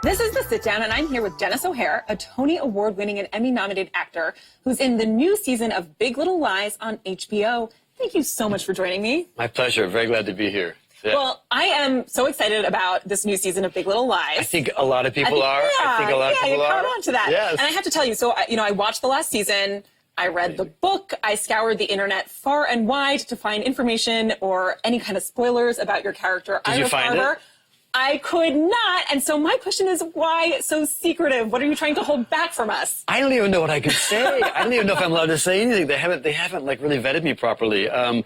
This is The Sit Down, and I'm here with Denis O'Hare, a Tony Award-winning and Emmy-nominated actor who's in the new season of Big Little Lies on HBO. Thank you so much for joining me. My pleasure. Very glad to be here. Yeah. Well, I am so excited about this new season of Big Little Lies. I think a lot of people are. I think a lot of people you are. caught on to that. Yes. And I have to tell you, so I watched the last season. I read the book. I scoured the internet far and wide to find information or any kind of spoilers about your character. Did you find it? I could not. And so my question is, why so secretive? What are you trying to hold back from us? I don't even know what I could say. I don't even know if I'm allowed to say anything. They haven't like really vetted me properly. I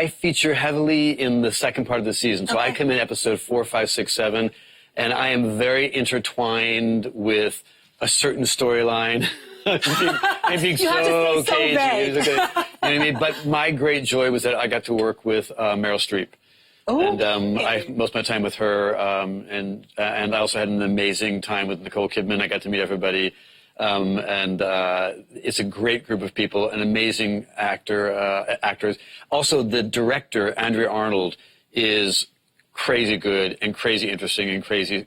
feature heavily in the second part of the season. So I come in episode 4, 5, 6, 7, and I am very intertwined with a certain storyline. I'm being so cagey. You know what I mean? But my great joy was that I got to work with Meryl Streep. And I most of my time with her, and I also had an amazing time with Nicole Kidman. I got to meet everybody, and it's a great group of people, an amazing actors. Also, the director Andrea Arnold is crazy good and crazy interesting and crazy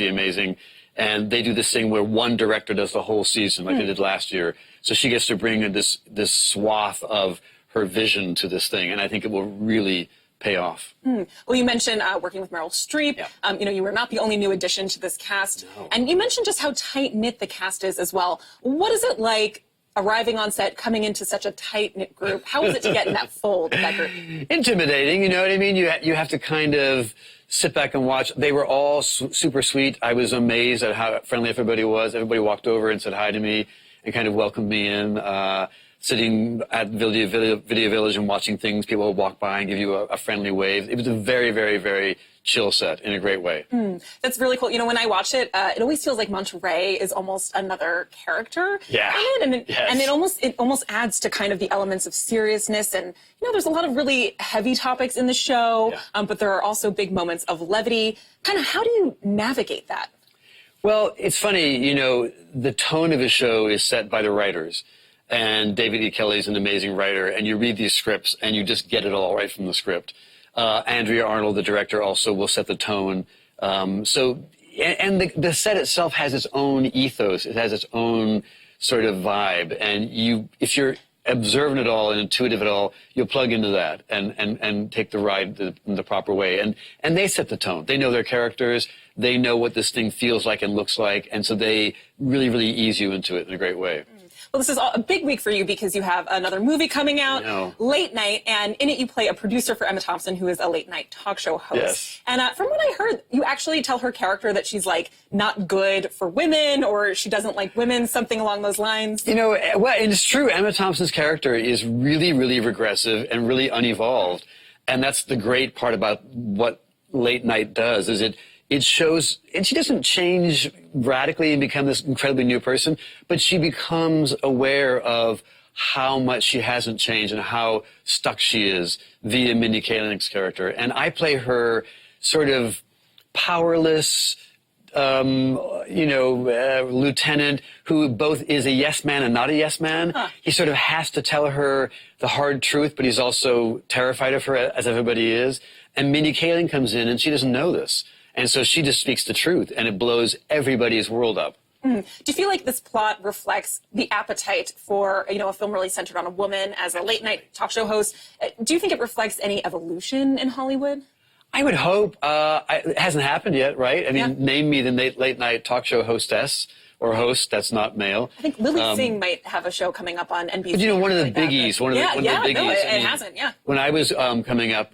amazing. And they do this thing where one director does the whole season, like they did last year. So she gets to bring in this swath of her vision to this thing, and I think it will really pay off. Well, you mentioned working with Meryl Streep. Yeah. You were not the only new addition to this cast. No. And you mentioned just how tight-knit the cast is as well. What is it like arriving on set, coming into such a tight-knit group? How is it to get in that fold of that group? Intimidating, you know what I mean? You have to kind of sit back and watch. They were all super sweet. I was amazed at how friendly everybody was. Everybody walked over and said hi to me and kind of welcomed me in. Sitting at Video Village and watching things, people would walk by and give you a friendly wave. It was a very, very, very chill set in a great way. That's really cool. You know, when I watch it, it always feels like Monterey is almost another character in it. And it almost adds to kind of the elements of seriousness. And, there's a lot of really heavy topics in the show, but there are also big moments of levity. Kind of how do you navigate that? Well, it's funny, the tone of the show is set by the writers. And David E. Kelley's an amazing writer, and you read these scripts, and you just get it all right from the script. Andrea Arnold, the director, also will set the tone. The set itself has its own ethos. It has its own sort of vibe. And if you're observant at all and intuitive at all, you'll plug into that and take the ride in the proper way. And they set the tone. They know their characters. They know what this thing feels like and looks like. And so they really, really ease you into it in a great way. Well, this is a big week for you because you have another movie coming out, Late Night, and in it you play a producer for Emma Thompson, who is a late night talk show host. Yes. And from what I heard, you actually tell her character that she's like not good for women, or she doesn't like women, something along those lines. Well, it's true. Emma Thompson's character is really, really regressive and really unevolved, and that's the great part about what Late Night does. Is it shows, and she doesn't change radically and become this incredibly new person, but she becomes aware of how much she hasn't changed and how stuck she is via Mindy Kaling's character. And I play her sort of powerless, lieutenant who both is a yes man and not a yes man. He sort of has to tell her the hard truth, but he's also terrified of her, as everybody is. And Mindy Kaling comes in, and she doesn't know this. And so she just speaks the truth, and it blows everybody's world up. Do you feel like this plot reflects the appetite for, a film really centered on a woman as a late-night talk show host? Do you think it reflects any evolution in Hollywood? I would hope. It hasn't happened yet, right? I mean, name me the late-night talk show hostess or host that's not male. I think Lily Singh might have a show coming up on NBC. But one of the biggies, one of the biggies. No, it hasn't, When I was coming up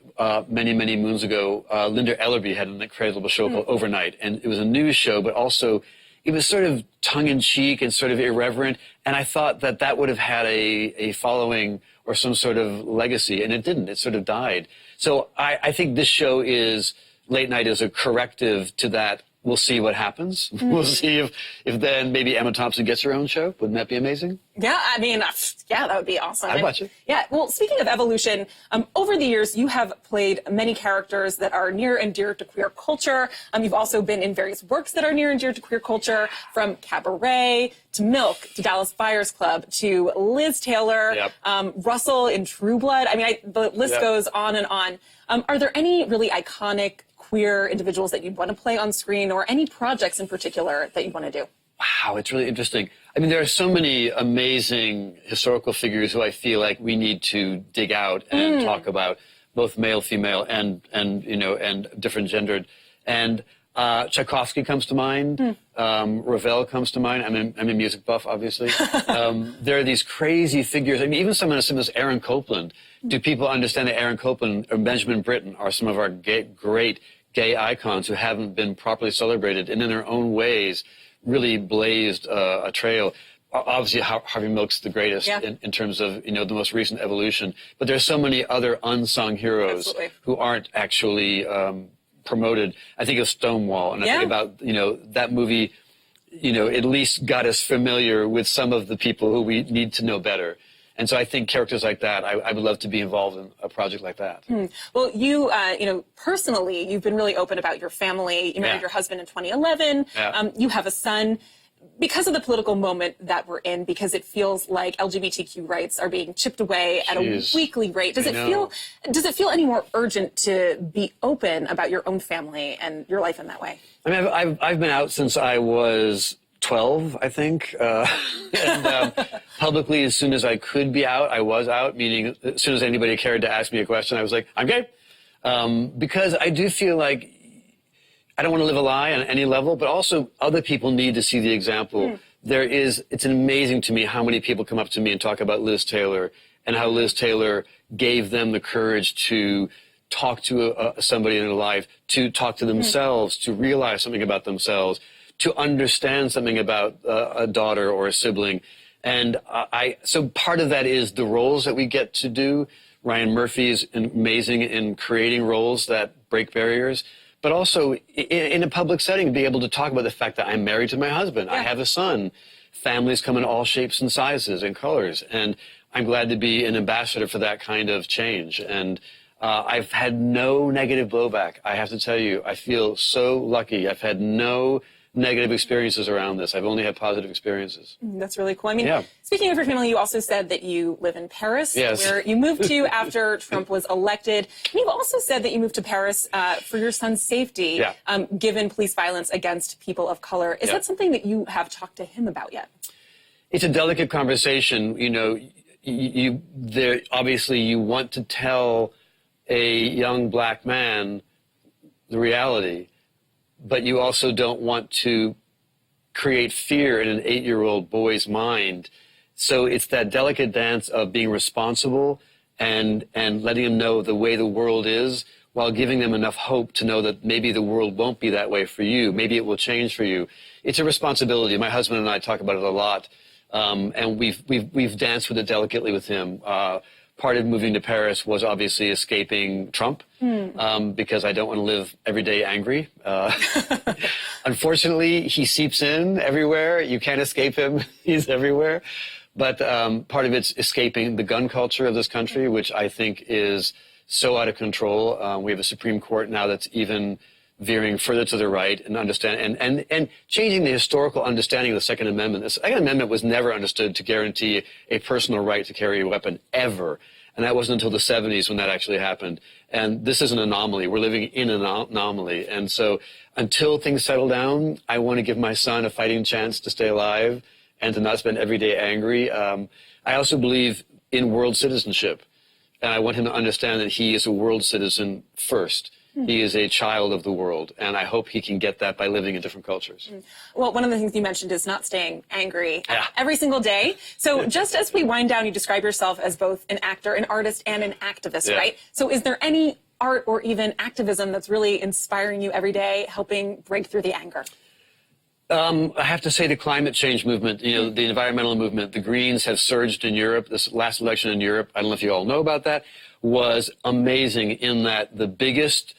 many, many moons ago, Linda Ellerby had an incredible show called Overnight, and it was a news show, but also it was sort of tongue-in-cheek and sort of irreverent, and I thought that would have had a following or some sort of legacy, and it didn't. It sort of died. So I think this show is, Late Night is a corrective to that. We'll see what happens. We'll see if then maybe Emma Thompson gets her own show. Wouldn't that be amazing? Yeah, I mean, that would be awesome. I'd watch it. Yeah, well, speaking of evolution, over the years, you have played many characters that are near and dear to queer culture. You've also been in various works that are near and dear to queer culture, from Cabaret to Milk to Dallas Buyers Club to Liz Taylor, Russell in True Blood. I mean, the list goes on and on. Are there any really iconic queer individuals that you'd want to play on screen, or any projects in particular that you'd want to do? Wow, it's really interesting. I mean, there are so many amazing historical figures who I feel like we need to dig out and talk about, both male, female, and different gendered. And Tchaikovsky comes to mind. Ravel comes to mind. I'm a music buff, obviously. There are these crazy figures. I mean, even someone as simple as Aaron Copland. Do people understand that Aaron Copland or Benjamin Britten are some of our great gay icons who haven't been properly celebrated and in their own ways really blazed a trail? Obviously, Harvey Milk's the greatest in terms of, the most recent evolution. But there's so many other unsung heroes who aren't actually promoted. I think of Stonewall, and I think about, that movie, at least got us familiar with some of the people who we need to know better. And so I think characters like that, I would love to be involved in a project like that. Well, you, personally, you've been really open about your family. You married your husband in 2011. You have a son. Because of the political moment that we're in, because it feels like LGBTQ rights are being chipped away at a weekly rate, does it feel any more urgent to be open about your own family and your life in that way? I mean, I've been out since I was 12, I think. And publicly, as soon as I could be out, I was out, meaning as soon as anybody cared to ask me a question, I was like, I'm gay. Because I do feel like I don't want to live a lie on any level, but also other people need to see the example. It's amazing to me how many people come up to me and talk about Liz Taylor and how Liz Taylor gave them the courage to talk to somebody in their life, to talk to themselves, to realize something about themselves, to understand something about a daughter or a sibling. And so part of that is the roles that we get to do. Ryan Murphy is amazing in creating roles that break barriers. But also in a public setting, be able to talk about the fact that I'm married to my husband. I have a son. Families come in all shapes and sizes and colors. And I'm glad to be an ambassador for that kind of change. And I've had no negative blowback. I have to tell you, I feel so lucky. I've had no negative experiences around this. I've only had positive experiences. That's really cool. I mean, speaking of your family, you also said that you live in Paris, where you moved to after Trump was elected. And you've also said that you moved to Paris for your son's safety, given police violence against people of color. Is that something that you have talked to him about yet? It's a delicate conversation. Obviously you want to tell a young black man the reality, but you also don't want to create fear in an 8-year-old boy's mind. So it's that delicate dance of being responsible and letting him know the way the world is, while giving them enough hope to know that maybe the world won't be that way for you. Maybe it will change for you. It's a responsibility. My husband and I talk about it a lot, and we've danced with it delicately with him. Part of moving to Paris was obviously escaping Trump, because I don't want to live every day angry. Unfortunately, he seeps in everywhere. You can't escape him. He's everywhere. But part of it's escaping the gun culture of this country, which I think is so out of control. We have a Supreme Court now that's even veering further to the right and and changing the historical understanding of the Second Amendment. The Second Amendment was never understood to guarantee a personal right to carry a weapon, ever. And that wasn't until the 70s when that actually happened. And this is an anomaly. We're living in an anomaly. And so until things settle down, I want to give my son a fighting chance to stay alive and to not spend every day angry. I also believe in world citizenship. And I want him to understand that he is a world citizen first. He is a child of the world, and I hope he can get that by living in different cultures. Well, one of the things you mentioned is not staying angry every single day. So just as we wind down, you describe yourself as both an actor, an artist, and an activist, right? So is there any art or even activism that's really inspiring you every day, helping break through the anger? I have to say the climate change movement, the environmental movement, the Greens have surged in Europe. This last election in Europe, I don't know if you all know about that, was amazing in that the biggest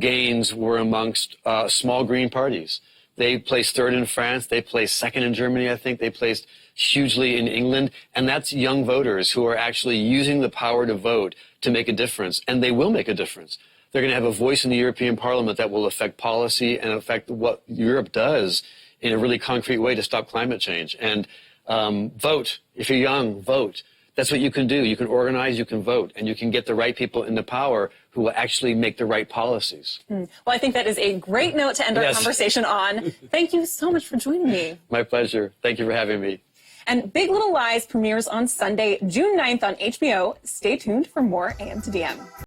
gains were amongst small Green parties. They placed third in France. They placed second in Germany, I think. They placed hugely in England. And that's young voters who are actually using the power to vote to make a difference. And they will make a difference. They're going to have a voice in the European Parliament that will affect policy and affect what Europe does in a really concrete way to stop climate change. And vote. If you're young, vote. That's what you can do. You can organize, you can vote, and you can get the right people into power who will actually make the right policies. Well, I think that is a great note to end our conversation on. Thank you so much for joining me. My pleasure. Thank you for having me. And Big Little Lies premieres on Sunday, June 9th on HBO. Stay tuned for more AM to DM.